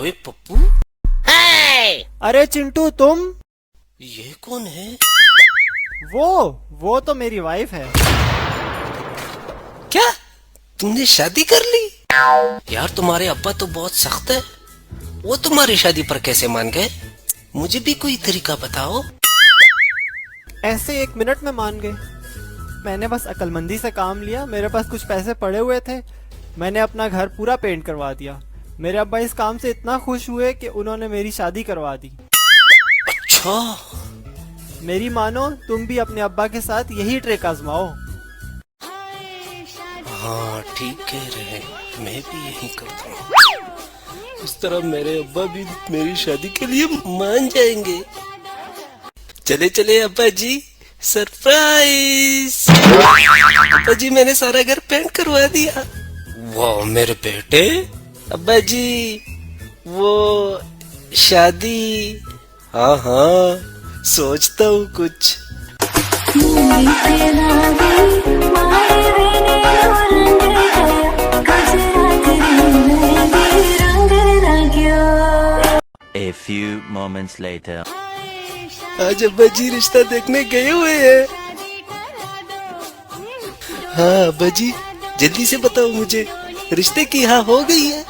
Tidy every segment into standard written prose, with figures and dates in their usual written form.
ओए पप्पू, अरे चिंटू तुम। ये कौन है? वो तो मेरी वाइफ है। क्या तुमने शादी कर ली? यार तुम्हारे अब्बा तो बहुत सख्त है, वो तुम्हारी शादी पर कैसे मान गए? मुझे भी कोई तरीका बताओ। ऐसे 1 मिनट में मान गए। मैंने बस अक्लमंदी से काम लिया, मेरे पास कुछ पैसे पड़े हुए थे, मैंने अपना घर पूरा पेंट करवा दिया। मेरे अब्बा इस काम से इतना खुश हुए कि उन्होंने मेरी शादी करवा दी। अच्छा, मेरी मानो तुम भी अपने अब्बा के साथ यही ट्रिक आजमाओ। हाँ ठीक कह रहे हैं, मैं भी यही करता हूँ। इस तरह मेरे अब्बा भी मेरी शादी के लिए मान जाएंगे। चले चले अब्बा जी, सरप्राइज। अब्बा जी मैंने सारा घर पेंट करवा दिया। वाह मेरे बेटे। अब्बा जी वो शादी, हाँ हाँ सोचता हूँ कुछ। A few moments later. आज अब्बा जी रिश्ता देखने गए हुए हैं। हाँ अब्बा जी जल्दी से बताओ मुझे, रिश्ते की हाँ हो गई है?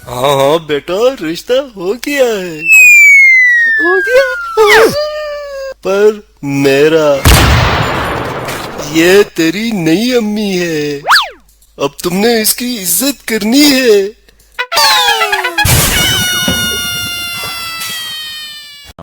हाँ हाँ बेटा रिश्ता हो गया है, हो गया। पर मेरा, ये तेरी नई अम्मी है, अब तुमने इसकी इज्जत करनी है।